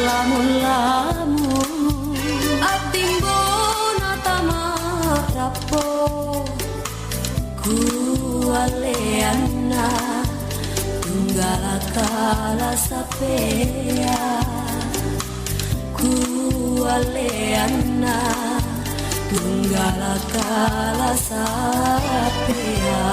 lamun-lamun atimbona tamarapo kualeana tunggala kala sapea kualeana tunggala kala sapea.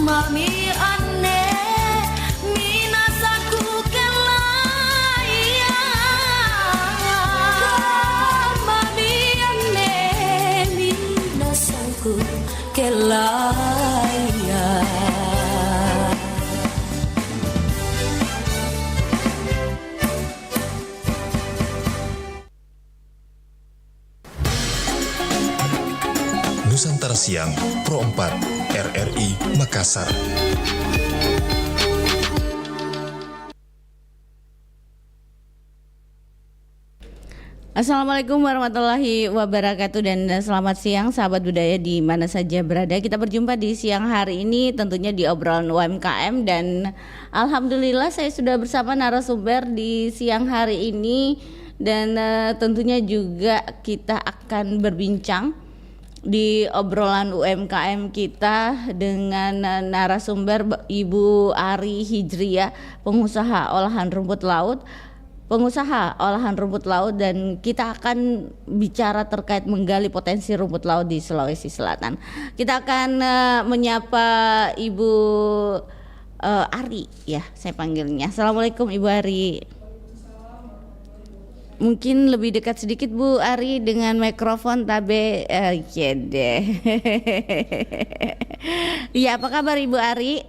Mami ane minasaku kelaya Mami ane minasaku kelaya. Nusantara Siang Pro 4 RRI Makassar. Assalamualaikum warahmatullahi wabarakatuh dan selamat siang sahabat budaya di mana saja berada. Kita berjumpa di siang hari ini tentunya di obrolan UMKM dan alhamdulillah saya sudah bersama narasumber di siang hari ini dan tentunya juga kita akan berbincang di obrolan UMKM kita dengan narasumber Ibu Ari Hijriah, pengusaha olahan rumput laut dan kita akan bicara terkait menggali potensi rumput laut di Sulawesi Selatan. Kita akan menyapa Ibu Ari ya, saya panggilnya. Assalamualaikum Ibu Ari. Mungkin lebih dekat sedikit Bu Ari dengan mikrofon tabe ya deh. Iya, apa kabar Ibu Ari?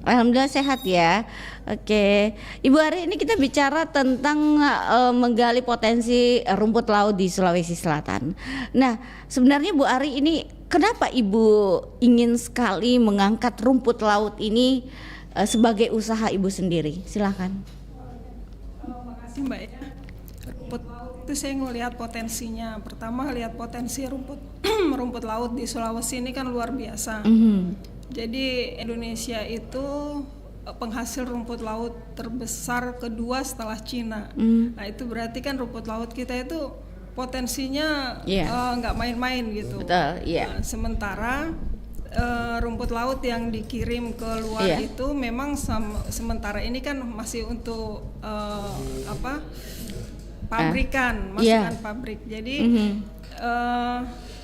Alhamdulillah sehat ya. Oke, Ibu Ari, ini kita bicara tentang menggali potensi rumput laut di Sulawesi Selatan. Nah, sebenarnya Bu Ari ini kenapa Ibu ingin sekali mengangkat rumput laut ini sebagai usaha Ibu sendiri? Silakan. Makasih Mbak ya. Rumput laut itu saya ngelihat potensinya. Pertama lihat potensi rumput laut di Sulawesi ini kan luar biasa. Jadi Indonesia itu penghasil rumput laut terbesar kedua setelah Cina. Nah itu berarti kan rumput laut kita itu potensinya nggak main-main gitu. Betul, iya. Nah, sementara rumput laut yang dikirim ke luar itu memang sementara ini kan masih untuk pabrikan, masukan pabrik. Jadi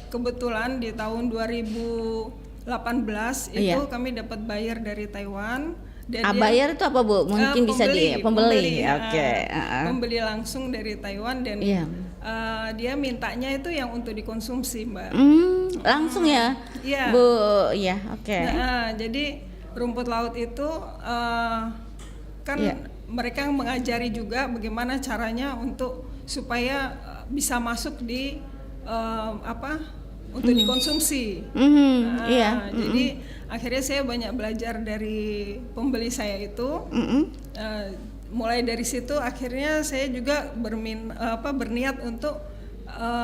kebetulan di tahun 2018 itu kami dapat buyer dari Taiwan. Dan buyer itu apa Bu? Mungkin bisa pembeli. Oke. Pembeli langsung dari Taiwan dan dia mintanya itu yang untuk dikonsumsi Mbak. Langsung ya? Iya. Bu, ya oke. Nah, jadi rumput laut itu kan mereka mengajari juga bagaimana caranya untuk supaya bisa masuk di untuk dikonsumsi. Jadi akhirnya saya banyak belajar dari pembeli saya itu. Mulai dari situ akhirnya saya juga berniat untuk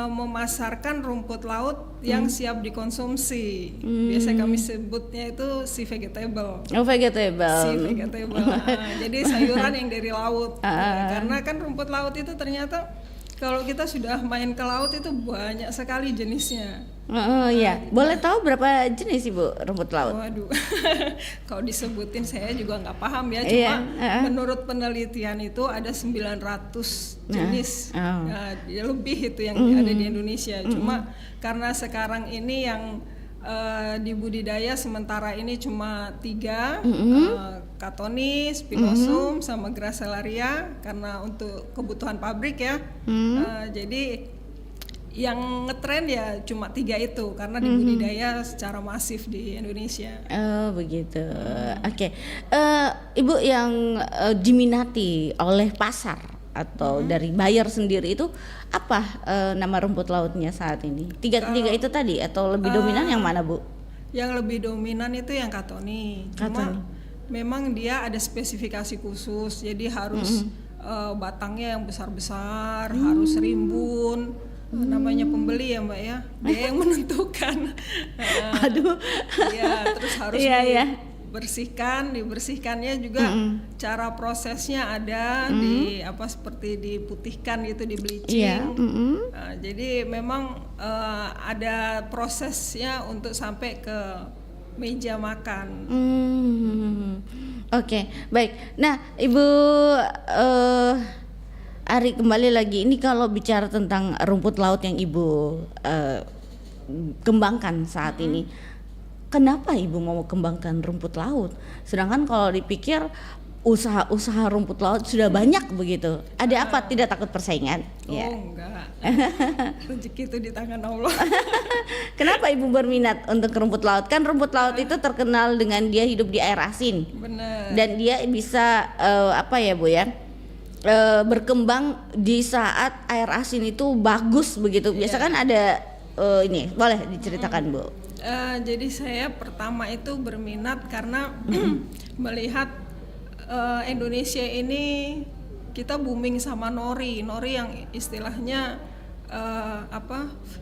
memasarkan rumput laut yang siap dikonsumsi. Biasa kami sebutnya itu sea vegetable. Oh, vegetable. Sea vegetable. Jadi sayuran yang dari laut. Karena kan rumput laut itu ternyata kalau kita sudah main ke laut itu banyak sekali jenisnya. Boleh tahu berapa jenis Ibu rumput laut? Waduh, kalau disebutin saya juga nggak paham ya. Cuma menurut penelitian itu ada 900 jenis. Lebih itu yang ada di Indonesia. Cuma karena sekarang ini yang di budidaya sementara ini cuma 3, Catonis, Pilosum, sama Gracilaria karena untuk kebutuhan pabrik ya. Jadi yang ngetren ya cuma 3 itu karena dibudidaya secara masif di Indonesia. Oh begitu. Oke. Ibu yang diminati oleh pasar atau dari buyer sendiri itu apa nama rumput lautnya saat ini? Tiga itu tadi atau lebih dominan yang mana, Bu? Yang lebih dominan itu yang katoni. Cuma memang dia ada spesifikasi khusus, jadi harus batangnya yang besar-besar, harus rimbun. Namanya pembeli ya Mbak ya, dia yang menentukan. Aduh. Ya, terus harus dibersihkannya juga cara prosesnya ada seperti diputihkan gitu, di bleaching. Nah, jadi memang ada prosesnya untuk sampai ke meja makan. Oke, baik. Nah, Ibu Ari, kembali lagi, ini kalau bicara tentang rumput laut yang Ibu kembangkan saat ini, kenapa Ibu mau kembangkan rumput laut? Sedangkan kalau dipikir usaha-usaha rumput laut sudah banyak begitu. Ada apa? Tidak takut persaingan? Enggak. Rezeki itu di tangan Allah. Kenapa Ibu berminat untuk rumput laut? Kan rumput laut itu terkenal dengan dia hidup di air asin. Benar. Dan dia bisa Bu ya? Berkembang di saat air asin itu bagus begitu. Biasa kan ada ini, boleh diceritakan Bu? Jadi saya pertama itu berminat karena melihat Indonesia ini kita booming sama nori yang istilahnya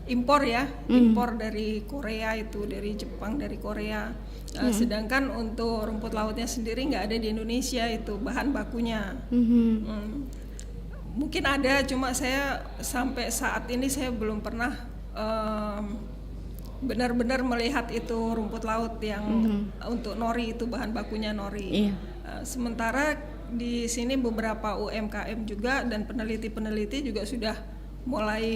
impor ya, impor dari Korea itu, dari Jepang, dari Korea. Sedangkan untuk rumput lautnya sendiri nggak ada di Indonesia itu bahan bakunya. Mungkin ada, cuma saya sampai saat ini saya belum pernah benar-benar melihat itu rumput laut yang untuk nori itu bahan bakunya nori. Sementara di sini beberapa UMKM juga dan peneliti-peneliti juga sudah mulai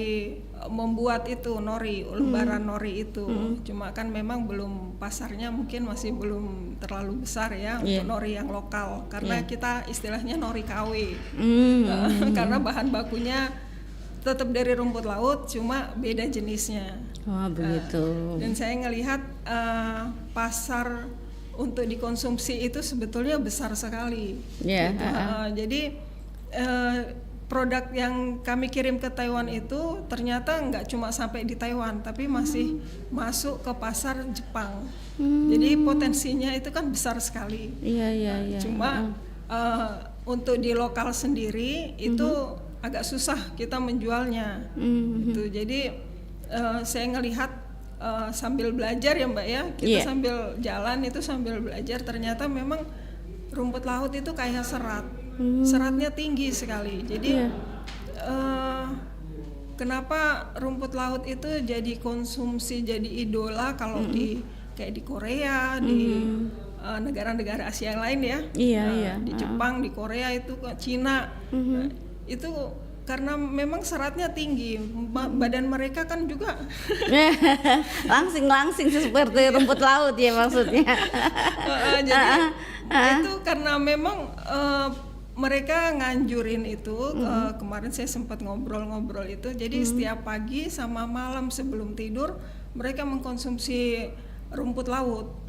membuat itu nori, lembaran nori itu. Cuma kan memang belum, pasarnya mungkin masih belum terlalu besar ya untuk nori yang lokal, karena kita istilahnya nori KW. Karena bahan bakunya tetap dari rumput laut, cuma beda jenisnya. Oh begitu. Dan saya ngelihat pasar untuk dikonsumsi itu sebetulnya besar sekali. Gitu. Jadi produk yang kami kirim ke Taiwan itu ternyata nggak cuma sampai di Taiwan, tapi masih masuk ke pasar Jepang. Jadi potensinya itu kan besar sekali. Cuma untuk di lokal sendiri itu agak susah kita menjualnya. Gitu. Jadi saya ngelihat sambil belajar ya Mbak ya, kita sambil jalan itu sambil belajar, ternyata memang rumput laut itu kaya serat. Seratnya tinggi sekali. Jadi kenapa rumput laut itu jadi konsumsi, jadi idola kalau kayak di Korea, di negara-negara Asia yang lain ya. Di Jepang, di Korea itu, Cina. Itu karena memang seratnya tinggi. Badan mereka kan juga langsing seperti rumput laut ya maksudnya. Jadi itu karena memang mereka nganjurin itu. Kemarin saya sempat ngobrol-ngobrol itu. Jadi setiap pagi sama malam sebelum tidur mereka mengkonsumsi rumput laut.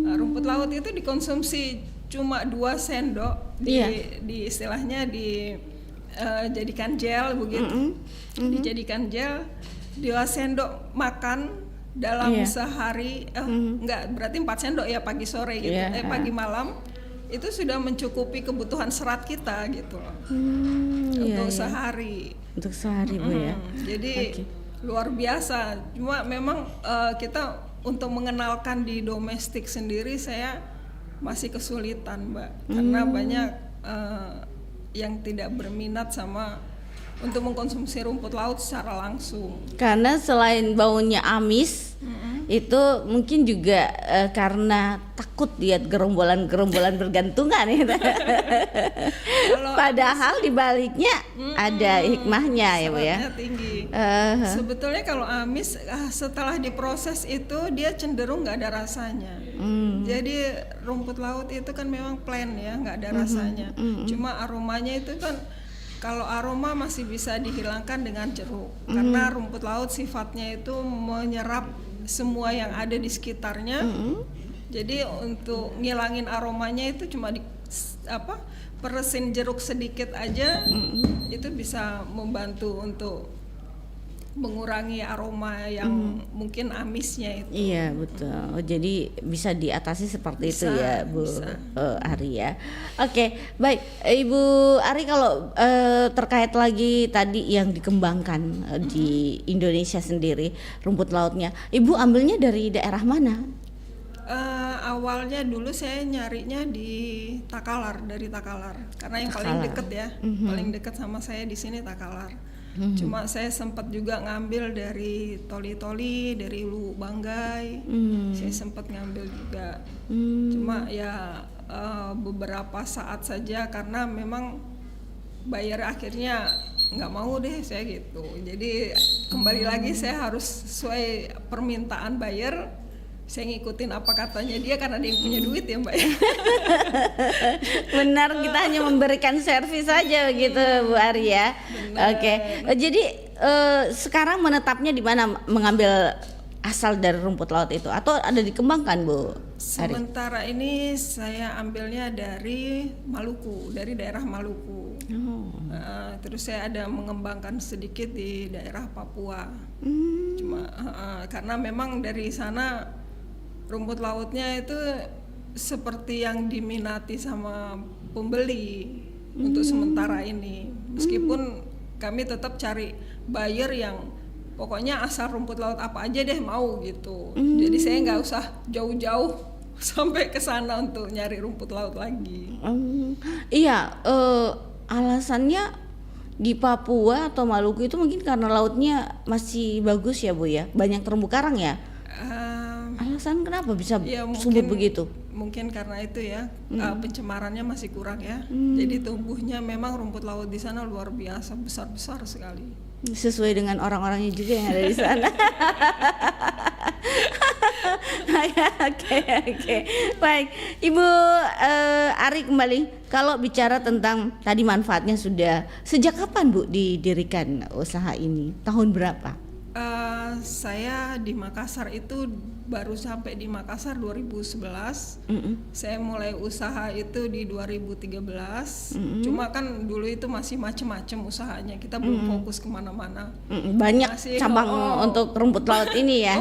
Rumput laut itu dikonsumsi cuma 2 sendok di istilahnya jadikan gel begitu. Dijadikan gel 2 sendok makan dalam sehari. Enggak, berarti 4 sendok ya pagi sore gitu. Pagi malam itu sudah mencukupi kebutuhan serat kita gitu loh. Untuk sehari. Untuk sehari Bu ya. Jadi luar biasa. Cuma memang kita untuk mengenalkan di domestik sendiri saya masih kesulitan Mbak, karena banyak yang tidak berminat sama untuk mengkonsumsi rumput laut secara langsung. Karena selain baunya amis, itu mungkin juga karena takut lihat gerombolan-gerombolan bergantungan ya. Padahal di baliknya ada hikmahnya ya Bu ya. Tinggi. Sebetulnya kalau amis setelah diproses itu dia cenderung nggak ada rasanya. Jadi rumput laut itu kan memang plain ya, nggak ada rasanya. Cuma aromanya itu kan Kalau aroma masih bisa dihilangkan dengan jeruk, karena rumput laut sifatnya itu menyerap semua yang ada di sekitarnya. Jadi untuk ngilangin aromanya itu cuma peresin jeruk sedikit aja, itu bisa membantu untuk mengurangi aroma yang mungkin amisnya itu. Iya betul. Jadi bisa diatasi seperti itu ya Bu Ari ya. Oke, baik Ibu Ari, kalau terkait lagi tadi yang dikembangkan di Indonesia sendiri rumput lautnya, Ibu ambilnya dari daerah mana? Awalnya dulu saya nyarinya di Takalar, dari Takalar, karena yang paling deket ya, paling deket sama saya di sini Takalar. Cuma saya sempat juga ngambil dari Toli-Toli, dari Ulu Banggai, saya sempat ngambil juga. Cuma ya beberapa saat saja, karena memang buyer akhirnya nggak mau deh saya gitu. Jadi kembali lagi saya harus sesuai permintaan buyer. Saya ngikutin apa katanya dia, karena dia yang punya duit ya Mbak. Benar, kita hanya memberikan servis saja begitu Bu Ari ya. Oke. Jadi sekarang menetapnya di mana mengambil asal dari rumput laut itu, atau ada dikembangkan Bu Ari? Sementara ini saya ambilnya dari Maluku, dari daerah Maluku. Terus saya ada mengembangkan sedikit di daerah Papua. Cuma karena memang dari sana rumput lautnya itu seperti yang diminati sama pembeli untuk sementara ini. Meskipun kami tetap cari buyer yang pokoknya asal rumput laut apa aja deh mau gitu. Jadi saya nggak usah jauh-jauh sampai ke sana untuk nyari rumput laut lagi. Iya, alasannya di Papua atau Maluku itu mungkin karena lautnya masih bagus ya Bu ya, banyak terumbu karang ya. Alasan kenapa bisa subur begitu? Mungkin karena itu ya, pencemarannya masih kurang ya. Jadi tumbuhnya memang rumput laut di sana luar biasa, besar-besar sekali. Sesuai dengan orang-orangnya juga yang ada di sana. Oke. Baik, Ibu Ari kembali. Kalau bicara tentang tadi manfaatnya sudah, sejak kapan Bu didirikan usaha ini? Tahun berapa? Saya di Makassar itu baru sampai di Makassar 2011. Saya mulai usaha itu di 2013. Cuma kan dulu itu masih macem-macem usahanya, kita belum fokus kemana-mana. Banyak masih, cabang untuk rumput laut ini ya?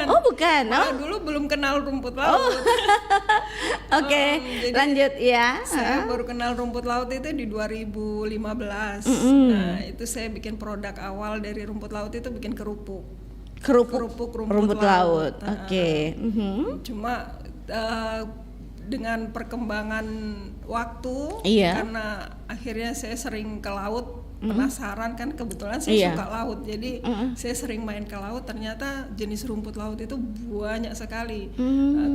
Oh bukan. Dulu belum kenal rumput laut. Oke, lanjut ya. Saya baru kenal rumput laut itu di 2015. Nah itu saya bikin produk awal dari rumput laut itu bikin kerupuk rumput laut. Oke. Cuma dengan perkembangan waktu, karena akhirnya saya sering ke laut, penasaran kan, kebetulan saya suka laut, jadi saya sering main ke laut. Ternyata jenis rumput laut itu banyak sekali.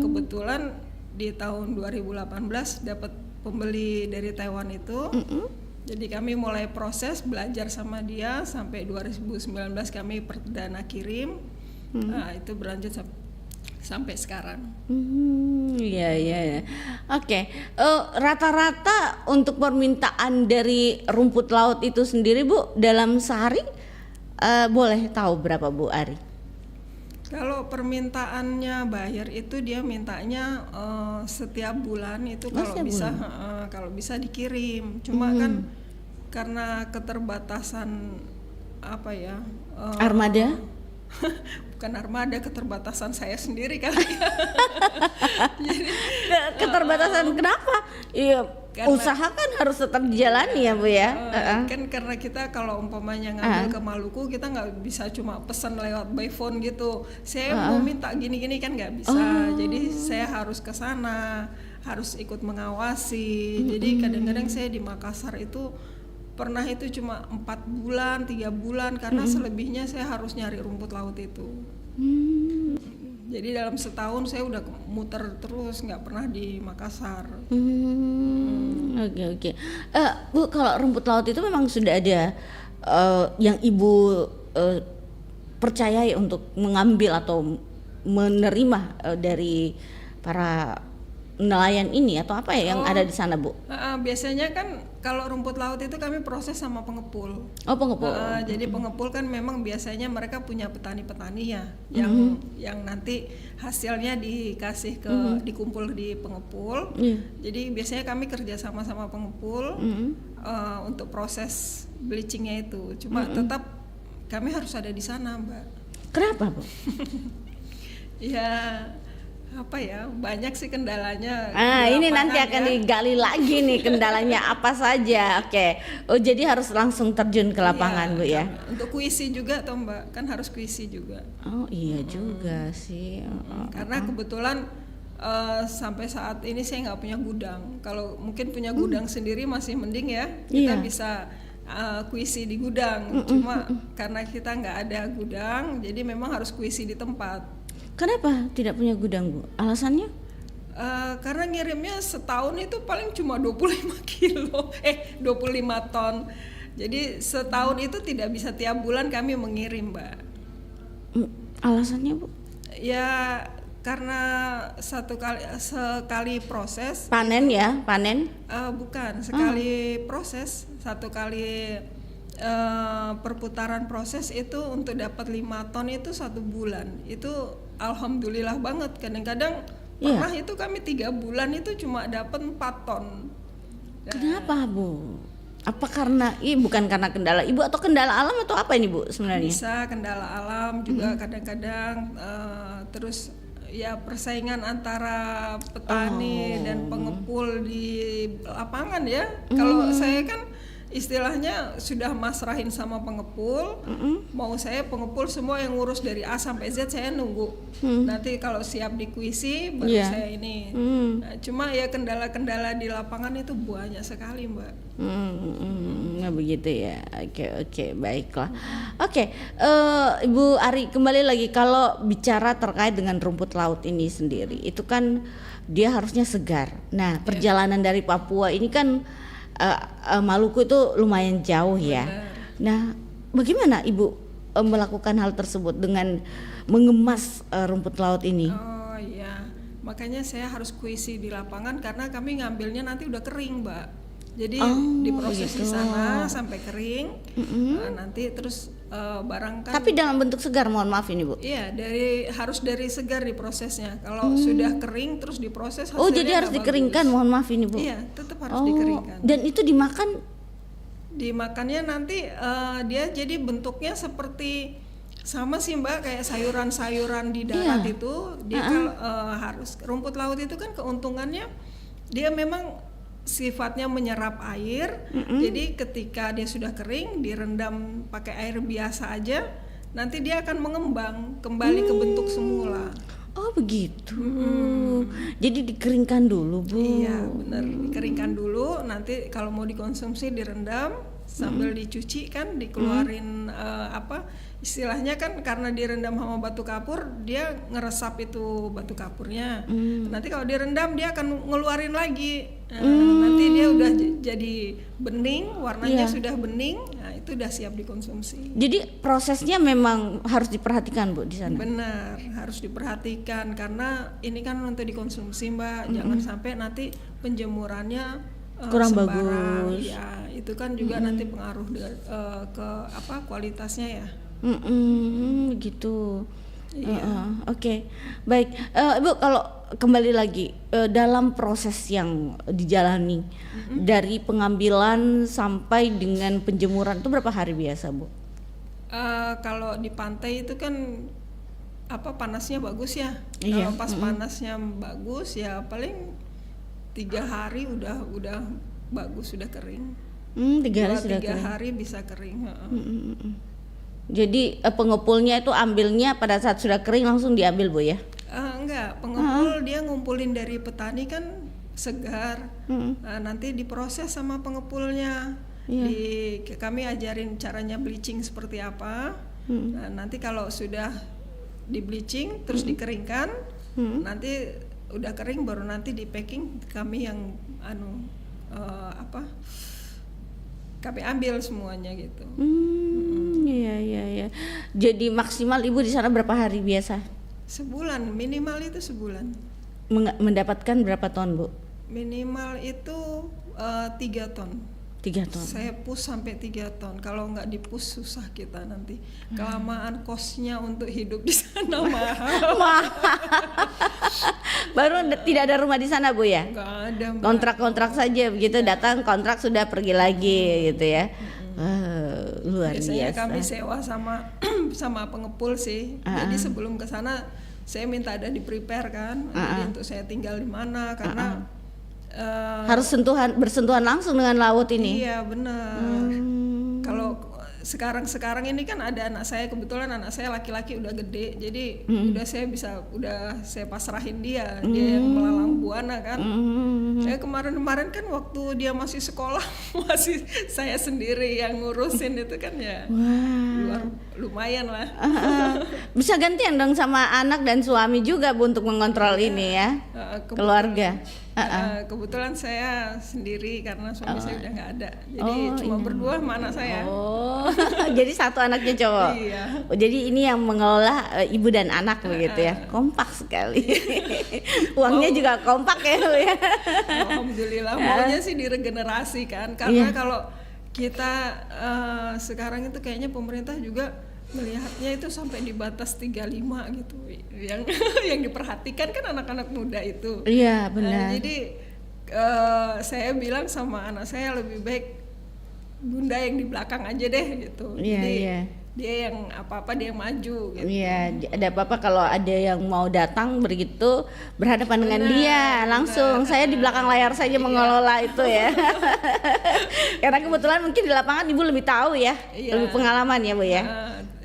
Kebetulan di tahun 2018 dapat pembeli dari Taiwan itu. Jadi kami mulai proses belajar sama dia sampai 2019 kami perdana kirim. Nah, itu berlanjut sampai sekarang. Iya. Oke. Rata-rata untuk permintaan dari rumput laut itu sendiri Bu, dalam sehari boleh tahu berapa Bu Ari? Kalau permintaannya buyer itu dia mintanya setiap bulan itu kalau bisa dikirim. Cuma kan karena keterbatasan armada? Bukan armada, keterbatasan saya sendiri kali. Jadi, keterbatasan kenapa? Iya, usaha kan harus tetap dijalani ya Bu ya. Kan karena kita kalau umpamanya ngambil ke Maluku, kita nggak bisa cuma pesan lewat by phone gitu. Saya mau minta gini-gini kan nggak bisa. Jadi saya harus ke sana, harus ikut mengawasi. Jadi kadang-kadang saya di Makassar itu pernah itu cuma 4 bulan, 3 bulan, karena selebihnya saya harus nyari rumput laut itu. Jadi dalam setahun saya udah muter terus, nggak pernah di Makassar. Oke. Bu, kalau rumput laut itu memang sudah ada yang Ibu percayai untuk mengambil atau menerima dari para nelayan ini atau apa ya yang ada di sana, Bu? Biasanya kan kalau rumput laut itu kami proses sama pengepul. Oh, pengepul. Jadi pengepul kan memang biasanya mereka punya petani-petani ya, yang nanti hasilnya dikasih ke dikumpul di pengepul. Jadi biasanya kami kerja sama pengepul untuk proses bleachingnya itu. Cuma tetap kami harus ada di sana, Mbak. Kenapa, Bu? Ya apa ya, banyak sih kendalanya. Ini nanti akan digali lagi nih kendalanya apa saja. Oke. Oh, jadi harus langsung terjun ke lapangan, Bu ya. Untuk kuisi juga toh, Mbak, kan harus kuisi juga. Oh iya juga sih. Karena kebetulan sampai saat ini saya nggak punya gudang. Kalau mungkin punya gudang sendiri masih mending ya, kita bisa kuisi di gudang. Cuma karena kita nggak ada gudang, jadi memang harus kuisi di tempat. Kenapa tidak punya gudang, Bu? Alasannya? Karena ngirimnya setahun itu paling cuma 25 kilo, 25 ton. Jadi setahun itu tidak bisa tiap bulan kami mengirim, Mbak. Alasannya, Bu? Ya karena sekali proses. Panen ya, panen? Bukan, sekali proses, satu kali perputaran proses itu untuk dapat 5 ton itu 1 bulan. Itu alhamdulillah banget. Kadang-kadang pernah itu kami 3 bulan itu cuma dapat 4 ton. Kenapa, Bu? Apa karena bukan karena kendala Ibu atau kendala alam atau apa ini, Bu, sebenarnya? Bisa kendala alam juga kadang-kadang, terus ya persaingan antara petani dan pengepul di lapangan ya. Kalau saya kan istilahnya sudah masrahin sama pengepul, mau saya pengepul semua yang ngurus dari A sampai Z, saya nunggu nanti kalau siap dikuisi baru saya ini. Nah, cuma ya kendala-kendala di lapangan itu banyak sekali, Mbak. Nah, begitu ya. Oke, baiklah. Oke, Ibu Ari, kembali lagi kalau bicara terkait dengan rumput laut ini sendiri, itu kan dia harusnya segar. Nah, perjalanan dari Papua ini kan Maluku itu lumayan jauh ya. Nah, bagaimana Ibu melakukan hal tersebut dengan mengemas rumput laut ini? Oh iya, makanya saya harus kuisi di lapangan karena kami ngambilnya nanti udah kering, Mbak. Jadi diproses di sana sampai kering, nanti terus barang kan. Tapi dalam bentuk segar, mohon maaf ini, Bu. Iya, harus dari segar diprosesnya. Kalau sudah kering terus diproses hasilnya. Oh, jadi harus dikeringkan, mohon maaf ini, Bu. Iya, tetap harus dikeringkan. Dan itu dimakan? Dimakannya nanti dia jadi bentuknya seperti sama sih, Mbak, kayak sayuran-sayuran di darat itu. Dia kalau harus rumput laut itu kan keuntungannya dia memang sifatnya menyerap air. Jadi ketika dia sudah kering direndam pakai air biasa aja, nanti dia akan mengembang kembali ke bentuk semula. Oh begitu. Jadi dikeringkan dulu, Bu. Iya benar, dikeringkan dulu. Nanti kalau mau dikonsumsi direndam sambil dicuci kan, dikeluarin istilahnya kan karena direndam sama batu kapur, dia ngeresap itu batu kapurnya. Nanti kalau direndam dia akan ngeluarin lagi. Nanti dia udah jadi bening, warnanya sudah bening. Nah, itu udah siap dikonsumsi. Jadi prosesnya memang harus diperhatikan, Bu, di sana. Benar, harus diperhatikan karena ini kan untuk dikonsumsi, Mbak. Jangan sampai nanti penjemurannya kurang sembarang. bagus. Ya, itu kan juga nanti pengaruh ke kualitasnya ya. Gitu. Iya. Oke. Baik, Ibu, kalau kembali lagi dalam proses yang dijalani dari pengambilan sampai dengan penjemuran itu berapa hari biasa, Bu? Kalau di pantai itu kan panasnya bagus ya. Iya. Kalau pas panasnya bagus ya paling 3 hari udah bagus, sudah kering. 3 hari sudah 3 kering. hari bisa kering. Jadi pengepulnya itu ambilnya pada saat sudah kering langsung diambil, Bu ya? Enggak, pengepul dia ngumpulin dari petani kan segar. Nanti diproses sama pengepulnya. Kami ajarin caranya bleaching seperti apa. Nah, nanti kalau sudah di bleaching terus dikeringkan, nanti udah kering baru nanti di packing kami yang kami ambil semuanya gitu. Iya. Jadi maksimal Ibu di sana berapa hari biasa? Sebulan, minimal itu sebulan. mendapatkan berapa ton, Bu? Minimal itu 3 ton. 3 ton. Saya push sampai 3 ton. Kalau nggak dipush susah kita nanti. Kelamaan kosnya untuk hidup di sana mahal. Baru tidak ada rumah di sana, Bu ya? Nggak ada. Mbak. Kontrak-kontrak saja begitu, datang kontrak sudah pergi lagi gitu ya. Luar Biasanya biasa. kami sewa sama sama pengepul sih. Jadi sebelum ke sana saya minta ada di prepare kan. Jadi untuk saya tinggal di mana karena Harus bersentuhan langsung dengan laut ini. iya benar. Kalau sekarang ini kan ada anak saya, kebetulan anak saya laki-laki udah gede, jadi udah saya pasrahin dia yang melalang buana kan. Saya kemarin kan waktu dia masih sekolah masih saya sendiri yang ngurusin itu kan ya. Lumayan lah. Bisa gantian dong sama anak dan suami juga, Bu, untuk mengontrol ini ya. Keluarga. Kebetulan saya sendiri karena suami saya udah nggak ada, jadi cuma berdua sama anak saya. Jadi satu anaknya cowok. Iya. Jadi ini yang mengelola ibu dan anak begitu ya. Kompak sekali. Uangnya juga kompak ya, Bu ya. Alhamdulillah, maunya sih diregenerasi kan, karena kalau kita sekarang itu kayaknya pemerintah juga melihatnya itu sampai di batas 35 gitu. Yang diperhatikan kan anak-anak muda itu. Iya, benar. Jadi saya bilang sama anak saya lebih baik bunda yang di belakang aja deh gitu. Iya, Jadi iya. dia yang apa-apa dia yang maju gitu. Iya, ada apa-apa kalau ada yang mau datang begitu berhadapan dengan dia langsung. Saya di belakang layar saja mengelola itu ya. Karena kebetulan mungkin di lapangan Ibu lebih tahu ya, lebih pengalaman ya, Bu ya.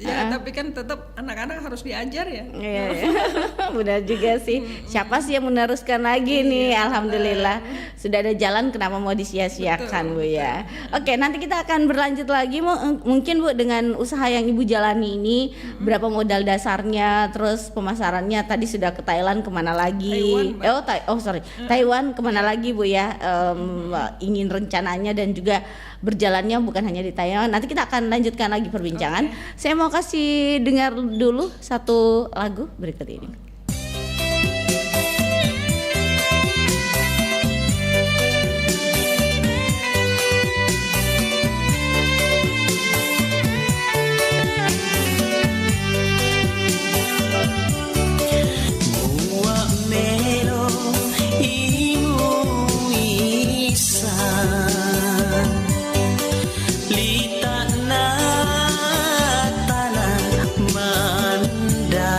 Tapi kan tetap anak-anak harus diajar ya. Iya, benar juga sih. Siapa sih yang meneruskan lagi nih? Alhamdulillah sudah ada jalan, kenapa mau disia-siakan, Bu ya. Oke, nanti kita akan berlanjut lagi mungkin, Bu, dengan usaha yang Ibu jalani ini, berapa modal dasarnya, terus pemasarannya tadi sudah ke Thailand, kemana lagi? Taiwan kemana lagi, Bu ya? Ingin rencananya dan juga berjalannya bukan hanya di Taiwan. Nanti kita akan lanjutkan lagi perbincangan. Saya mau kasih dengar dulu satu lagu berikut ini. Manda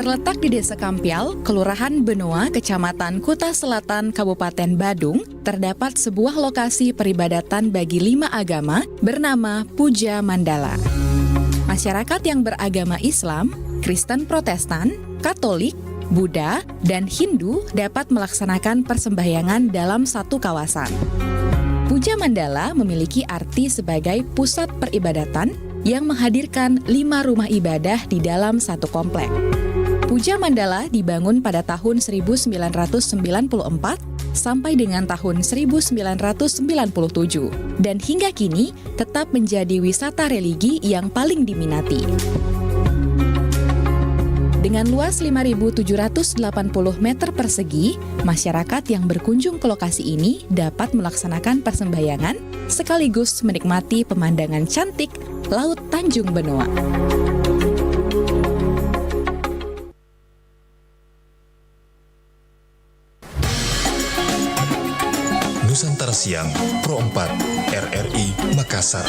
Terletak di Desa Kampial, Kelurahan Benoa, Kecamatan Kuta Selatan, Kabupaten Badung, terdapat sebuah lokasi peribadatan bagi 5 agama bernama Puja Mandala. Masyarakat yang beragama Islam, Kristen Protestan, Katolik, Buddha, dan Hindu dapat melaksanakan persembahyangan dalam satu kawasan. Puja Mandala memiliki arti sebagai pusat peribadatan yang menghadirkan 5 rumah ibadah di dalam satu komplek. Puja Mandala dibangun pada tahun 1994 sampai dengan tahun 1997 dan hingga kini tetap menjadi wisata religi yang paling diminati. Dengan luas 5.780 meter persegi, masyarakat yang berkunjung ke lokasi ini dapat melaksanakan persembahyangan sekaligus menikmati pemandangan cantik Laut Tanjung Benoa. Nusantara Siang Pro 4 RRI Makassar.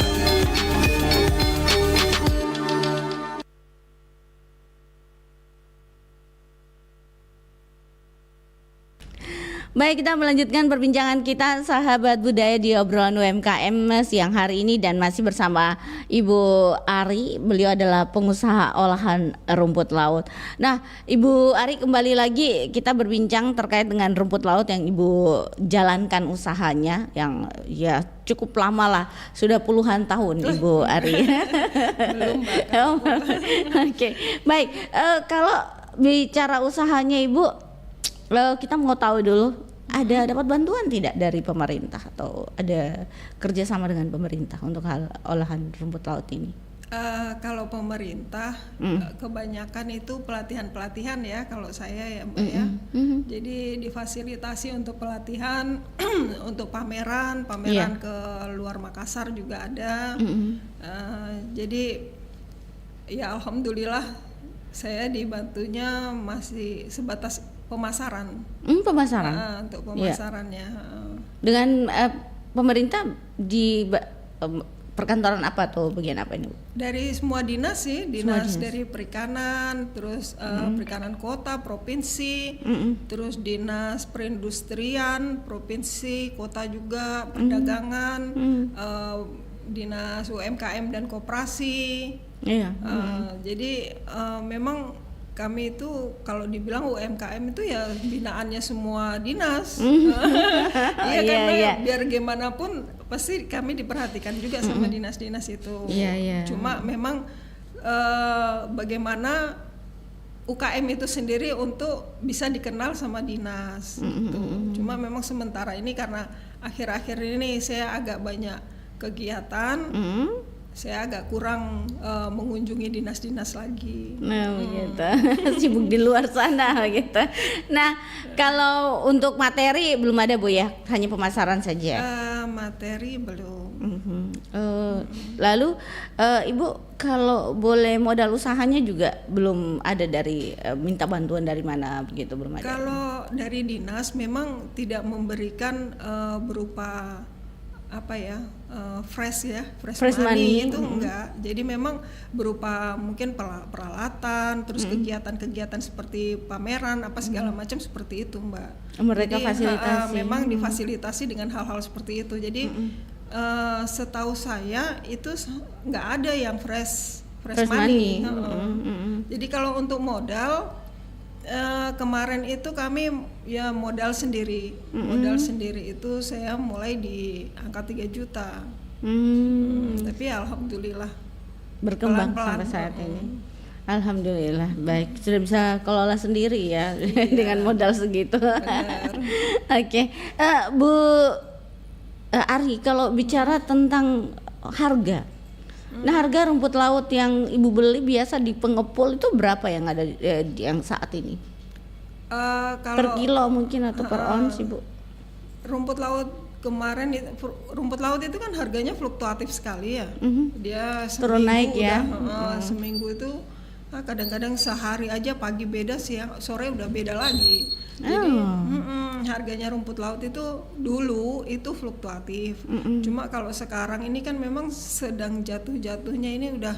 Baik, kita melanjutkan perbincangan kita sahabat budaya di obrolan UMKM siang hari ini dan masih bersama Ibu Ari. Beliau adalah pengusaha olahan rumput laut. Nah, Ibu Ari, kembali lagi kita berbincang terkait dengan rumput laut yang Ibu jalankan usahanya yang ya cukup lama lah, sudah puluhan tahun Ibu Ari. Belum, Oke, baik. Kalau bicara usahanya Ibu, kita mau tahu dulu, ada dapat bantuan tidak dari pemerintah atau ada kerjasama dengan pemerintah untuk hal olahan rumput laut ini? Kalau pemerintah kebanyakan itu pelatihan-pelatihan ya kalau saya ya Mbak ya. Jadi difasilitasi untuk pelatihan, untuk pameran ke luar Makassar juga ada. Jadi ya alhamdulillah saya dibantunya masih sebatas pemasaran. Pemasaran. Untuk pemasarannya. Dengan pemerintah di perkantoran apa tuh, bagian apa ini? Dari semua dinas sih, dinas dari perikanan, terus perikanan kota, provinsi, terus dinas perindustrian, provinsi, kota juga, perdagangan, dinas UMKM dan koperasi. Iya. Jadi memang kami itu kalau dibilang UMKM itu ya binaannya semua dinas. Iya karena biar gimana pun pasti kami diperhatikan juga sama dinas-dinas itu. Cuma memang bagaimana UKM itu sendiri untuk bisa dikenal sama dinas. Cuma memang sementara ini karena akhir-akhir ini saya agak banyak kegiatan. Saya agak kurang mengunjungi dinas-dinas lagi. Nah, begitu. Sibuk di luar sana gitu. Nah, kalau untuk materi belum ada Bu ya, hanya pemasaran saja. Materi belum. Lalu Ibu kalau boleh modal usahanya juga belum ada dari minta bantuan dari mana begitu, belum ada. Kalau dari dinas memang tidak memberikan berupa fresh ya, Fresh money. itu enggak. Jadi memang berupa mungkin peralatan, terus kegiatan-kegiatan seperti pameran apa segala macam seperti itu, Mbak. Mereka Jadi, fasilitasi. memang difasilitasi dengan hal-hal seperti itu. Jadi setahu saya itu nggak ada yang fresh money. Jadi kalau untuk modal kemarin itu kami ya modal sendiri. Modal sendiri itu saya mulai di angka 3 juta. Tapi alhamdulillah Berkembang pelan-pelan. sampai saat ini. Alhamdulillah, baik, sudah bisa kelola sendiri ya dengan modal segitu. Oke, Bu Ari, kalau bicara tentang harga, nah harga rumput laut yang Ibu beli biasa di pengepul itu berapa yang ada yang saat ini? Per Kalau kilo mungkin atau per ons, Ibu? rumput laut kemarin rumput laut itu kan harganya fluktuatif sekali ya. Dia Turun naik ya. Seminggu itu kadang-kadang sehari aja pagi beda, siang sore udah beda lagi. Jadi harganya rumput laut itu dulu itu fluktuatif. Cuma kalau sekarang ini kan memang sedang jatuh-jatuhnya, ini udah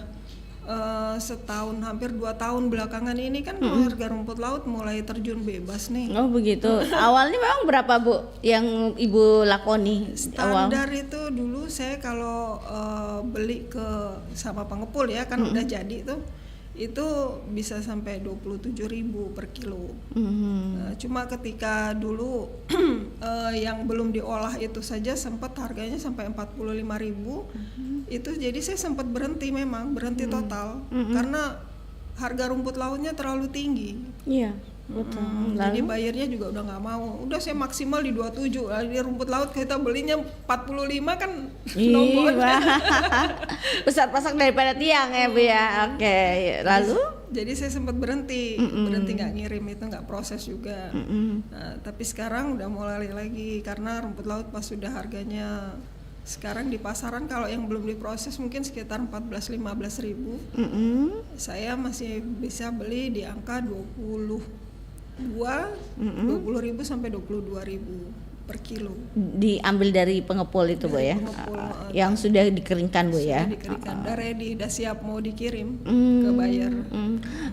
setahun hampir 2 tahun belakangan ini kan harga rumput laut mulai terjun bebas nih. Oh begitu. Awalnya memang berapa, Bu, yang Ibu lakoni? Standar itu dulu saya kalau beli ke sama pengepul ya kan udah jadi tuh, itu bisa sampai 27.000 per kilo. Cuma ketika dulu yang belum diolah itu saja sempat harganya sampai 45.000. Itu jadi saya sempat berhenti total karena harga rumput lautnya terlalu tinggi. Iya, betul. Jadi bayarnya juga udah nggak mau. Udah saya maksimal di 27. Di rumput laut kita belinya 45 kan nomornya. Besar pasak daripada tiang ya, Bu ya. Oke, lalu? Jadi saya sempat berhenti nggak ngirim, itu nggak proses juga. Nah, tapi sekarang udah mulai lagi karena rumput laut pas sudah harganya sekarang di pasaran kalau yang belum diproses mungkin sekitar 14-15 ribu. Saya masih bisa beli di angka 20 ribu sampai 22 ribu per kilo. Diambil dari pengepul itu, Bu ya? Pengepul, yang sudah dikeringkan, Bu ya? Sudah dikeringkan, udah ready, udah siap mau dikirim ke buyer.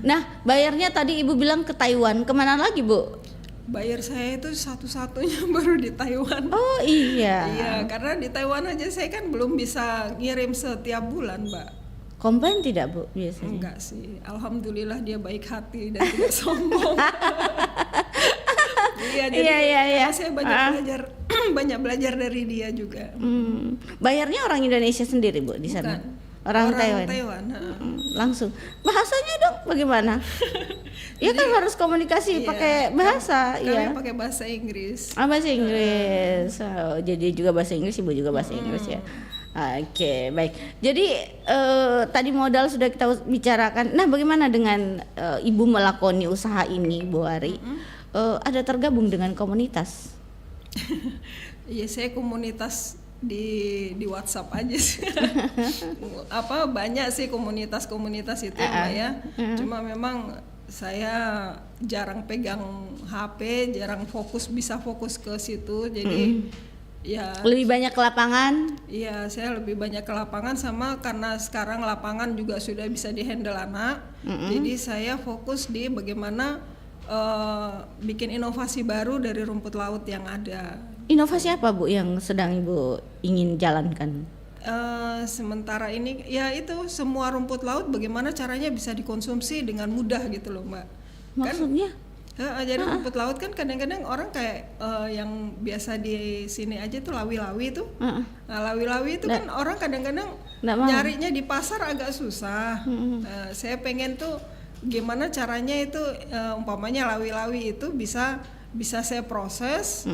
Nah, bayarnya tadi Ibu bilang ke Taiwan, kemana lagi, Bu? Buyer saya itu satu-satunya baru di Taiwan. Oh iya. Iya, karena di Taiwan aja saya kan belum bisa ngirim setiap bulan, Mbak. Komplain tidak, Bu, biasanya? Enggak sih, alhamdulillah dia baik hati dan tidak sombong. Iya, jadi saya banyak belajar dari dia juga. Bayarnya orang Indonesia sendiri, Bu, di sana? Bukan. Orang Taiwan. Langsung. Bahasanya dong bagaimana? Ya kan harus komunikasi pakai bahasa, kami pakai bahasa Inggris. Bahasa Inggris. Oh, jadi juga bahasa Inggris, Ibu juga bahasa Inggris ya. Oke, baik. Jadi tadi modal sudah kita bicarakan. Nah, bagaimana dengan Ibu melakoni usaha ini, Bu Ari? Ada tergabung dengan komunitas? Iya, saya komunitas di WhatsApp aja sih. Banyak sih komunitas itu, Mbak ya. Cuma memang saya jarang pegang HP, jarang bisa fokus ke situ. Jadi ya lebih banyak ke lapangan. Iya, saya lebih banyak ke lapangan, sama karena sekarang lapangan juga sudah bisa dihandle anak. Jadi saya fokus di bagaimana bikin inovasi baru dari rumput laut yang ada. Inovasi apa, Bu, yang sedang Ibu ingin jalankan? Sementara ini ya itu semua rumput laut bagaimana caranya bisa dikonsumsi dengan mudah gitu loh, Mbak. Maksudnya? Jadi rumput laut kan kadang-kadang orang kayak yang biasa di sini aja tuh lawi-lawi tuh. Nah, lawi-lawi itu kan orang kadang-kadang nyarinya di pasar agak susah. Saya pengen tuh gimana caranya itu umpamanya lawi-lawi itu bisa saya proses,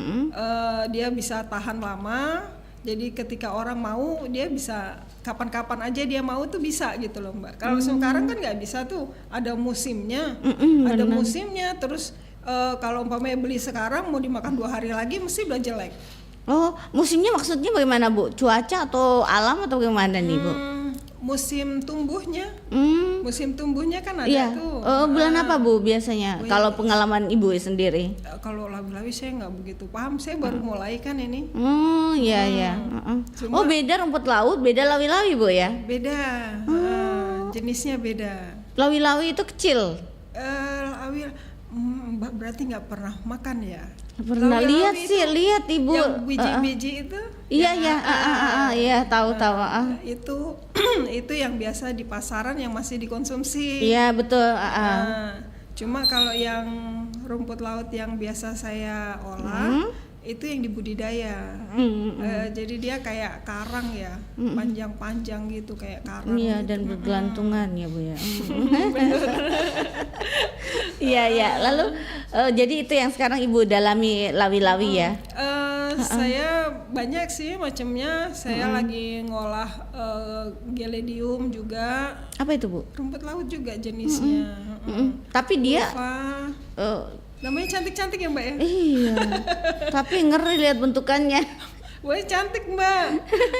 dia bisa tahan lama. Jadi ketika orang mau, dia bisa kapan-kapan aja dia mau tuh bisa gitu loh, Mbak. Kalau sekarang kan nggak bisa tuh, ada musimnya, musimnya. Terus kalau umpamanya beli sekarang mau dimakan 2 hari lagi mesti udah jelek. Oh, musimnya maksudnya bagaimana, Bu? Cuaca atau alam atau bagaimana nih, Bu? musim tumbuhnya. Musim tumbuhnya kan ada Iya. tuh. Bulan apa Bu biasanya? Oh, Kalau iya. pengalaman Ibu sendiri? Kalau lawi-lawi saya nggak begitu paham. Saya baru mulai kan ini. Iya ya. Cuma- Oh beda rumput laut, beda lawi-lawi Bu ya? Beda. Jenisnya beda. Lawi-lawi itu kecil. Lawi Mbak berarti nggak pernah makan ya? Pernah Lawi-lawi lihat itu sih, lihat Ibu. Yang biji-biji itu? Iya yang- ya, iya tahu. Itu itu yang biasa di pasaran yang masih dikonsumsi. Iya betul. Nah, cuma kalau yang rumput laut yang biasa saya olah itu yang dibudidaya. Jadi dia kayak karang ya, panjang-panjang gitu kayak karang. Iya gitu. dan bergelantungan ya Bu ya. Iya ya. Lalu jadi itu yang sekarang Ibu dalami lawi-lawi ya. Saya banyak sih macamnya. Saya lagi ngolah geledium juga, Apa itu Bu? rumput laut juga jenisnya. Tapi dia Ulfa. Namanya cantik-cantik ya Mbak ya? iya. Tapi ngeri lihat bentukannya. Wah cantik Mbak.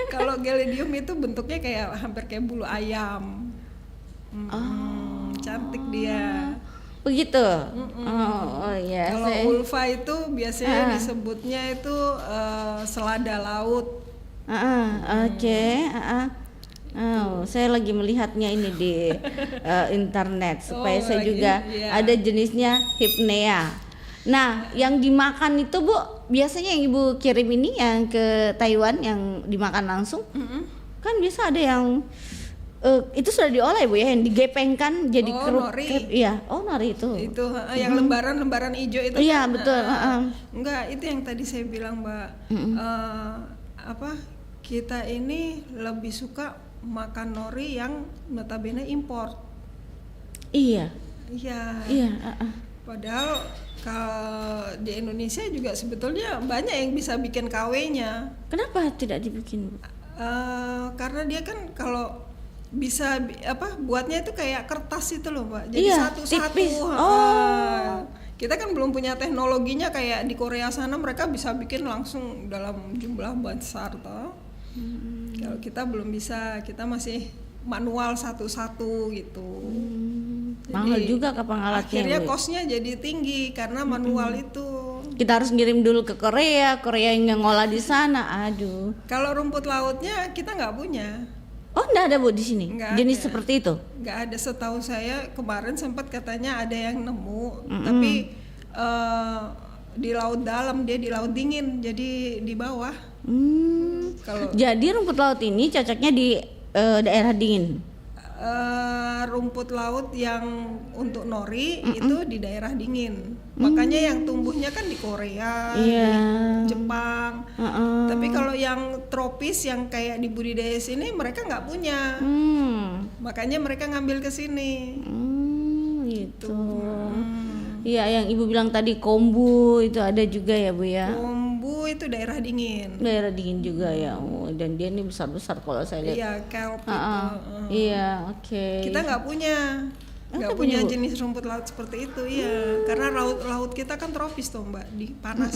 Kalau geledium itu bentuknya kayak hampir kayak bulu ayam. Cantik dia. Begitu. Oh iya. Kalau ulfa itu biasanya disebutnya itu selada laut. Oke. Oh, saya lagi melihatnya ini di internet supaya saya lagi, juga iya. ada jenisnya Hypnea. Nah, yang dimakan itu Bu, biasanya yang Ibu kirim ini yang ke Taiwan yang dimakan langsung. Kan biasa ada yang itu sudah diolah ya Bu ya, yang digepengkan jadi Nori. Iya, nori itu. Itu yang lembaran-lembaran hijau itu. Iya, kan? betul. Enggak, itu yang tadi saya bilang Mbak. Kita ini lebih suka makan nori yang notabene import. Iya. Iya. Iya, Padahal kalau di Indonesia juga sebetulnya banyak yang bisa bikin KW-nya. Kenapa tidak dibikin Bu? Karena dia kan kalau bisa buatnya itu kayak kertas itu loh Mbak. Jadi Iya, satu-satu. tipis. Kita kan belum punya teknologinya kayak di Korea sana, mereka bisa bikin langsung dalam jumlah besar toh. Kalau kita belum bisa, kita masih manual satu-satu gitu. Mahal Jadi, juga kapang alatnya. Akhirnya Bu. kosnya jadi tinggi karena manual itu. Kita harus ngirim dulu ke Korea yang ngolah di sana. Aduh. Kalau rumput lautnya kita nggak punya. Oh, enggak ada Bu di sini. Nggak Jenis ada. seperti itu. Nggak ada, setahu saya kemarin sempat katanya ada yang nemu, tapi di laut dalam, dia di laut dingin, jadi di bawah. Kalau Jadi rumput laut ini cocoknya di daerah dingin. rumput laut yang untuk nori itu di daerah dingin, makanya yang tumbuhnya kan di Korea, Iya. di Jepang. Tapi kalau yang tropis yang kayak di budidaya sini mereka nggak punya, makanya mereka ngambil ke sini. Gitu. Iya, yang Ibu bilang tadi kombu itu ada juga ya Bu ya. Kombu itu daerah dingin. Daerah dingin juga ya. Oh, dan dia ini besar-besar kalau saya lihat. Iya, kelp itu. Iya, oke. Kita nggak punya, nggak nggak punya punya, Bu? jenis rumput laut seperti itu, iya. Karena laut kita kan tropis tuh Mbak, di panas.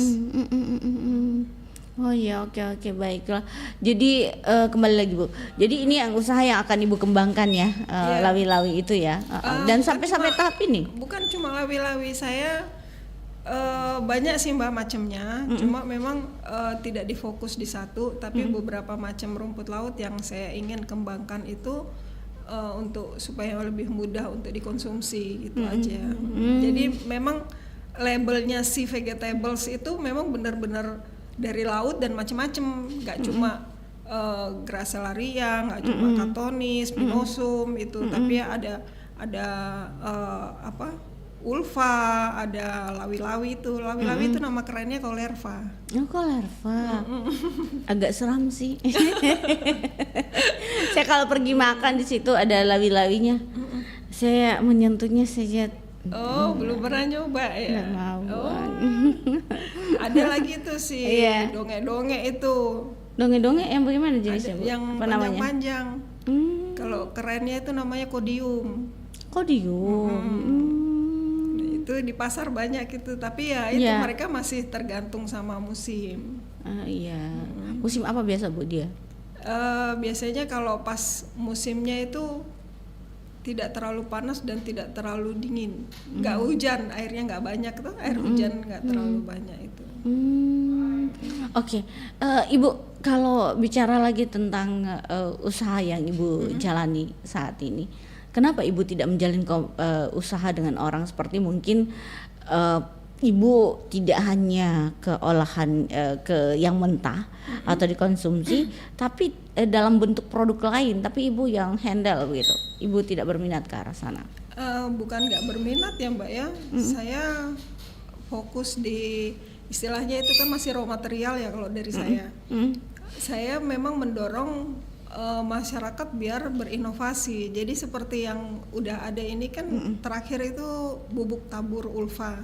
Oh iya, oke baiklah. Jadi kembali lagi Bu. Jadi ini yang usaha yang akan Ibu kembangkan ya, Iya. lawi-lawi itu ya. Dan bukan sampai tahap ini. Bukan cuma lawi-lawi, saya banyak sih Mbak macamnya. Cuma memang tidak difokus di satu, tapi beberapa macam rumput laut yang saya ingin kembangkan itu untuk supaya lebih mudah untuk dikonsumsi gitu aja. Jadi memang labelnya Sea Vegetables itu memang benar-benar dari laut dan macam-macam, nggak cuma Gracilaria, nggak cuma Catonis, Spinosum itu, tapi ada ulfa, ada lawi-lawi itu. Lawi-lawi itu nama kerennya Colerva. Oh, kok larva. Agak seram sih. Saya kalau pergi makan di situ ada lawi-lawinya. Saya menyentuhnya saja. Oh, belum pernah nyoba ya? Nggak mau. Ada lagi tuh si Iya. donge-donge itu. Donge-donge yang bagaimana jenisnya Bu? Yang Apa namanya? panjang-panjang. Kalau kerennya itu namanya kodium. Kodium. Itu di pasar banyak gitu, tapi ya itu Iya. mereka masih tergantung sama musim. Iya. Musim apa biasa Bu dia? Biasanya kalau pas musimnya itu tidak terlalu panas dan tidak terlalu dingin, nggak hujan, airnya nggak banyak tuh, air hujan nggak terlalu banyak itu. Oke. Ibu kalau bicara lagi tentang usaha yang Ibu jalani saat ini, kenapa Ibu tidak menjalin usaha dengan orang seperti mungkin Ibu tidak hanya ke olahan ke yang mentah atau dikonsumsi, tapi dalam bentuk produk lain, tapi Ibu yang handle begitu. Ibu tidak berminat ke arah sana. Bukan nggak berminat ya Mbak ya, saya fokus di istilahnya itu kan masih raw material ya kalau dari saya. Saya memang mendorong masyarakat biar berinovasi. Jadi seperti yang udah ada ini kan terakhir itu bubuk tabur ulfa.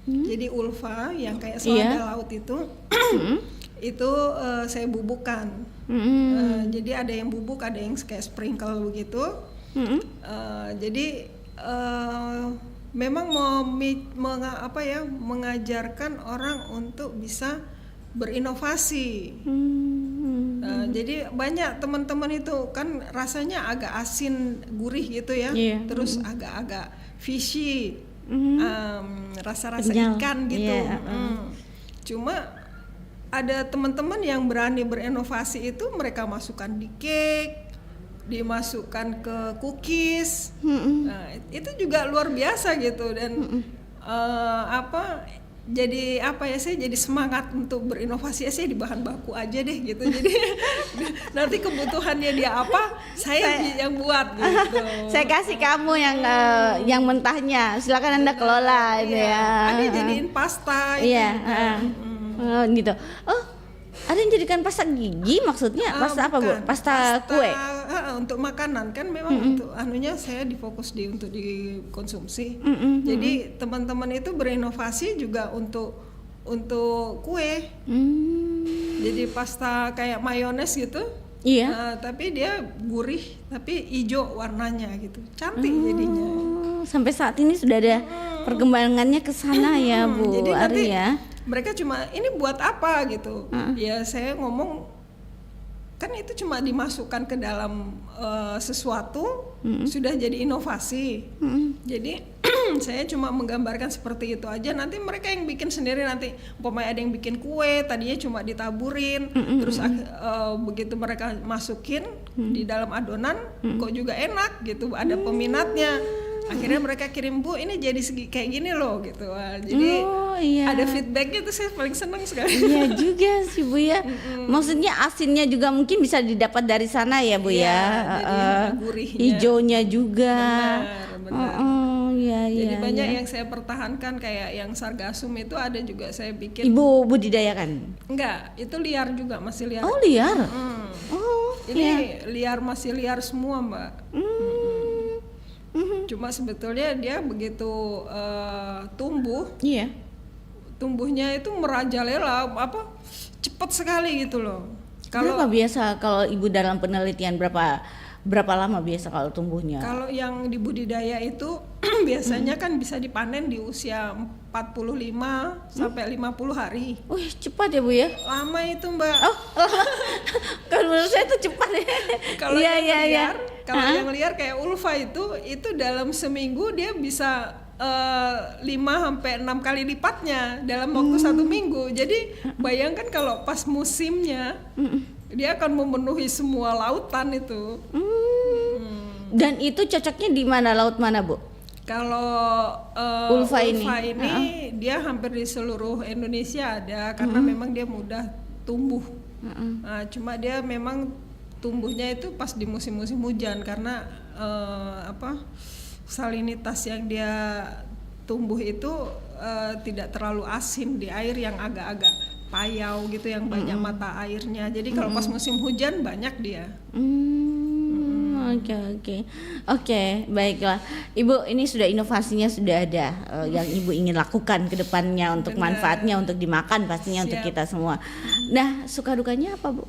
Jadi ulfa yang kayak selada laut itu itu saya bubukkan. Jadi ada yang bubuk, ada yang kayak sprinkle begitu. Jadi memang mengajarkan orang untuk bisa berinovasi. Jadi banyak teman-teman itu kan rasanya agak asin gurih gitu ya, terus agak-agak fishy. Rasa-rasa ikan gitu. Cuma ada teman-teman yang berani berinovasi itu mereka masukkan di cake, dimasukkan ke cookies. Itu juga luar biasa gitu dan saya jadi semangat untuk berinovasi saya di bahan baku aja deh gitu. Jadi nanti kebutuhannya dia apa saya yang buat gitu. Saya kasih kamu yang mentahnya, silakan Anda kelola itu ya. Ada jadiin pasta gitu. Oh, ada yang jadikan pasta gigi maksudnya? Pasta apa Bu? Pasta kue? Untuk makanan kan memang untuk anunya saya difokus untuk dikonsumsi. Jadi teman-teman itu berinovasi juga untuk kue. Jadi pasta kayak mayones gitu. Iya. Tapi dia gurih tapi hijau warnanya gitu. Cantik jadinya. Sampai saat ini sudah ada perkembangannya ke sana ya Bu. Jadi nanti ya. Mereka cuma ini buat apa gitu. Ya saya ngomong kan itu cuma dimasukkan ke dalam sesuatu sudah jadi inovasi. Jadi saya cuma menggambarkan seperti itu aja. Nanti mereka yang bikin sendiri, nanti umpamanya ada yang bikin kue tadinya cuma ditaburin, terus begitu mereka masukin di dalam adonan kok juga enak gitu, ada peminatnya. Akhirnya mereka kirim, Bu ini jadi kayak gini loh gitu. Jadi ada feedbacknya tuh saya paling senang sekali. Iya juga sih Bu ya. Maksudnya asinnya juga mungkin bisa didapat dari sana ya Bu ya. Gurihnya. Hijaunya juga. Benar. Jadi Iya, banyak yang saya pertahankan kayak yang sargasum itu ada juga saya bikin. Ibu budidayakan? Enggak, itu liar juga, masih liar. Oh liar. Ini liar, masih liar semua Mbak. Cuma sebetulnya dia begitu tumbuh, tumbuhnya itu merajalela, cepat sekali gitu loh. Berapa biasa kalau Ibu dalam penelitian berapa lama biasa kalau tumbuhnya? Kalau yang di budidaya itu biasanya kan bisa dipanen di usia 45 sampai 50 hari. Wih, cepat ya Bu ya? Lama itu Mbak. Oh, kalau menurut saya itu cepat ya. Kalau yang liar kayak ulfa itu dalam seminggu dia bisa 5 sampai 6 kali lipatnya dalam waktu 1 minggu. Jadi bayangkan kalau pas musimnya dia akan memenuhi semua lautan itu. Dan itu cocoknya di mana, laut mana Bu? Kalau ulfa ini dia hampir di seluruh Indonesia ada karena memang dia mudah tumbuh. Cuma dia memang tumbuhnya itu pas di musim-musim hujan karena salinitas yang dia tumbuh itu tidak terlalu asin di air yang agak-agak payau gitu yang banyak mata airnya. Jadi kalau pas musim hujan banyak dia. Oke, baiklah. Ibu, ini sudah inovasinya sudah ada yang Ibu ingin lakukan ke depannya untuk manfaatnya untuk dimakan pastinya. Siap. Untuk kita semua. Nah, suka dukanya apa Bu?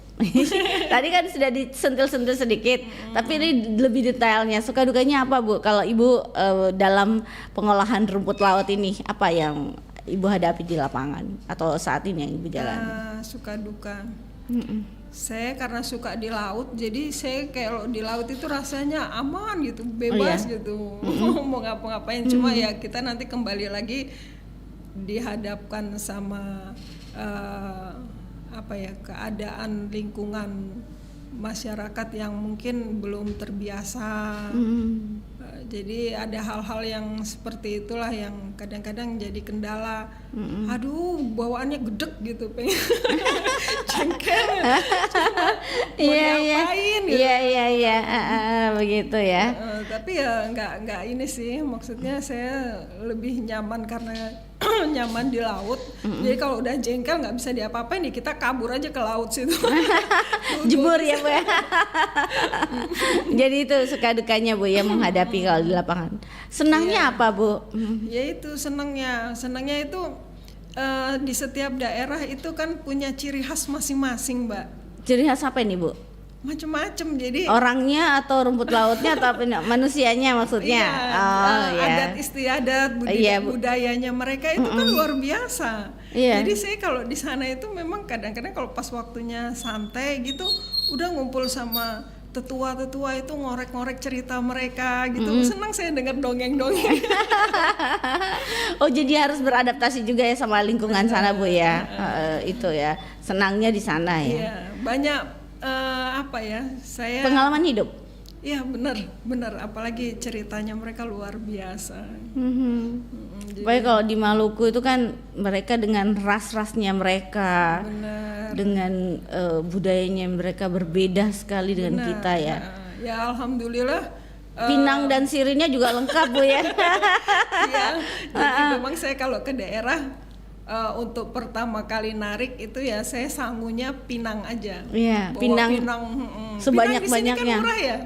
Tadi kan sudah disentil-sentil sedikit, tapi ini lebih detailnya. Suka dukanya apa Bu? Kalau Ibu dalam pengolahan rumput laut ini, apa yang Ibu hadapi di lapangan atau saat ini yang Ibu jalani? Suka duka. Saya karena suka di laut, jadi saya kalau di laut itu rasanya aman gitu, bebas gitu, mau ngapa-ngapain. Cuma ya kita nanti kembali lagi dihadapkan sama keadaan lingkungan masyarakat yang mungkin belum terbiasa. Jadi ada hal-hal yang seperti itulah yang kadang-kadang jadi kendala. Aduh, bawaannya gedek gitu, pengen jengkel. Mau diapain gitu. Iya, begitu ya. Tapi ya nggak ini sih, maksudnya saya lebih nyaman karena nyaman di laut. Jadi kalau udah jengkel nggak bisa diapa-apain, ya kita kabur aja ke laut situ. Jemur ya Bu ya. Jadi itu suka dukanya Bu ya menghadapi kalau di lapangan. Senangnya apa Bu? Ya itu senangnya itu di setiap daerah itu kan punya ciri khas masing-masing, Mbak. Ciri khas apa ini Bu? Macam-macam, jadi orangnya atau rumput lautnya atau manusianya maksudnya? Adat istiadat budayanya mereka itu kan luar biasa. Jadi saya kalau di sana itu memang kadang-kadang kalau pas waktunya santai gitu udah ngumpul sama tetua-tetua itu ngorek-ngorek cerita mereka gitu. Senang saya dengar dongeng-dongeng. Oh, jadi harus beradaptasi juga ya sama lingkungan sana Bu ya. Itu ya, senangnya di sana ya. Iya, banyak saya pengalaman hidup. Iya benar, apalagi ceritanya mereka luar biasa. Baik, kalau di Maluku itu kan mereka dengan ras-rasnya mereka, dengan budayanya mereka berbeda sekali dengan kita ya. Ya alhamdulillah. Pinang dan sirihnya juga lengkap Bu ya. Iya, jadi memang saya kalau ke daerah untuk pertama kali narik itu ya saya sangunya pinang aja. Iya, pinang sebanyak-banyaknya. Kan murah ya.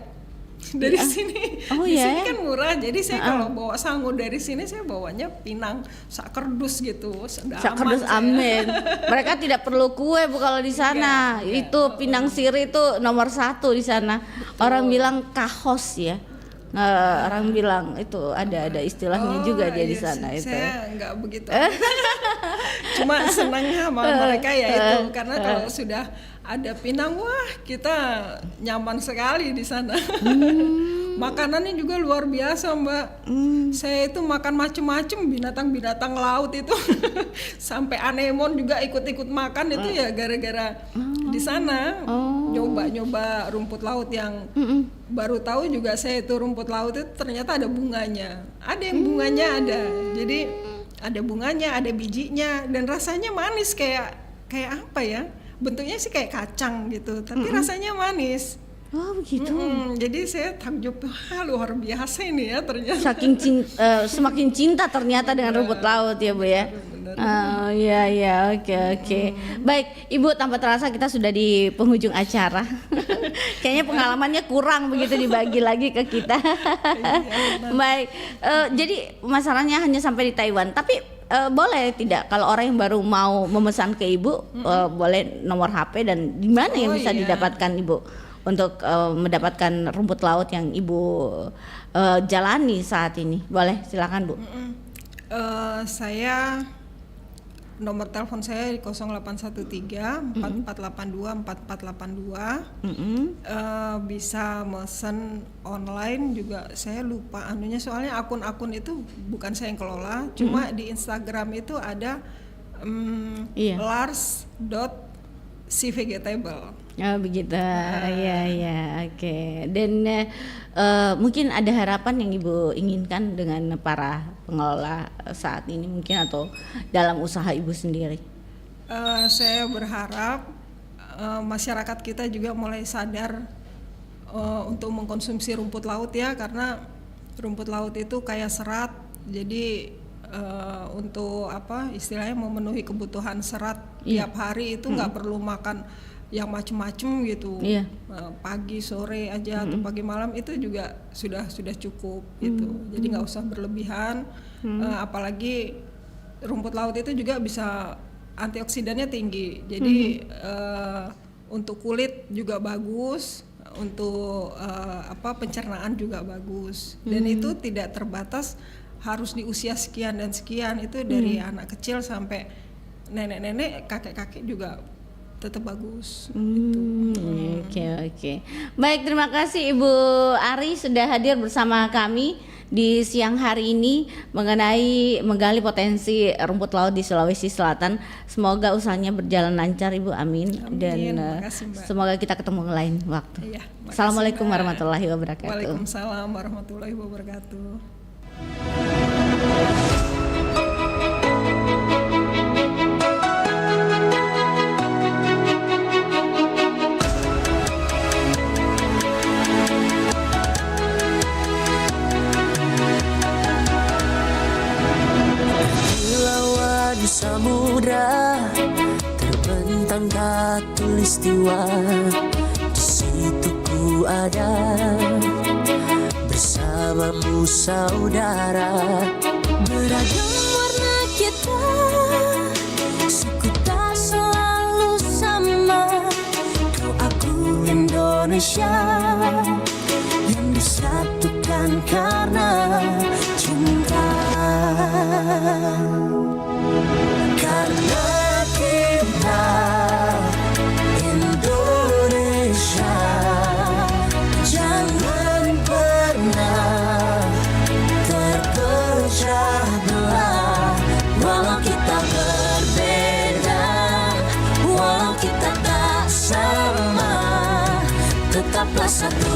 Dari sini. Di sini kan murah. Jadi saya kalau bawa sangu dari sini saya bawanya pinang sak kerdus gitu. Sak kerdus amin. Mereka tidak perlu kue Bu kalau di sana. Itu pinang sirih itu nomor 1 di sana. Betul. Orang bilang kahos ya. Orang bilang itu ada istilahnya juga dia di sana itu. Saya nggak begitu. Cuma senang sama mereka ya itu karena kalau sudah ada pinang, wah kita nyaman sekali di sana. Makanannya juga luar biasa Mbak. Saya itu makan macem-macem binatang-binatang laut itu. Sampai anemon juga ikut-ikut makan itu ya gara-gara di sana. Nyoba rumput laut yang baru tahu juga saya itu rumput laut itu ternyata ada bunganya. Ada yang bunganya ada. Jadi ada bunganya, ada bijinya dan rasanya manis kayak apa ya? Bentuknya sih kayak kacang gitu, tapi rasanya manis. Oh begitu. Jadi saya takjub, luar biasa ini ya ternyata. Semakin cinta ternyata dengan rumput laut ya Bu ya. Iya, oke. Baik Ibu, tanpa terasa kita sudah di penghujung acara. Kayaknya pengalamannya kurang begitu dibagi lagi ke kita. Baik, jadi masalahnya hanya sampai di Taiwan, tapi boleh tidak kalau orang yang baru mau memesan ke Ibu, boleh nomor HP dan di mana yang bisa didapatkan Ibu untuk mendapatkan rumput laut yang Ibu jalani saat ini? Boleh, silakan Bu. Saya nomor telepon saya di 0813 4482 4482. Bisa mesen online juga, saya lupa anunya soalnya akun-akun itu bukan saya yang kelola. Cuma di Instagram itu ada lars.cvegetable. Oh begitu. Iya, oke. Dan mungkin ada harapan yang Ibu inginkan dengan para pengelola saat ini mungkin atau dalam usaha Ibu sendiri? Saya berharap masyarakat kita juga mulai sadar untuk mengkonsumsi rumput laut ya, karena rumput laut itu kaya serat. Jadi untuk istilahnya memenuhi kebutuhan serat tiap hari itu nggak perlu makan yang macem-macem gitu. Pagi sore aja atau pagi malam itu juga sudah cukup gitu. Jadi nggak usah berlebihan. Apalagi rumput laut itu juga bisa antioksidannya tinggi. Jadi untuk kulit juga bagus, untuk pencernaan juga bagus. Dan itu tidak terbatas harus di usia sekian dan sekian. Itu dari anak kecil sampai nenek-nenek, kakek-kakek juga tetap bagus. Oke. Baik, terima kasih Ibu Ari sudah hadir bersama kami di siang hari ini mengenai menggali potensi rumput laut di Sulawesi Selatan. Semoga usahanya berjalan lancar Ibu, amin. Dan Makasih, Mbak. semoga kita ketemu lain waktu. Iya, makasih, Assalamualaikum Mbak. warahmatullahi wabarakatuh. Waalaikumsalam warahmatullahi wabarakatuh. Lawan samudra terbentang khatulistiwa, di situ ku ada bersamamu saudara. Beragam warna kita, suku tak selalu sama. Kau aku Indonesia yang disatukan karena cinta. Karena kita Indonesia, jangan pernah terpecah belah. Walau kita berbeda, walau kita tak sama, tetaplah satu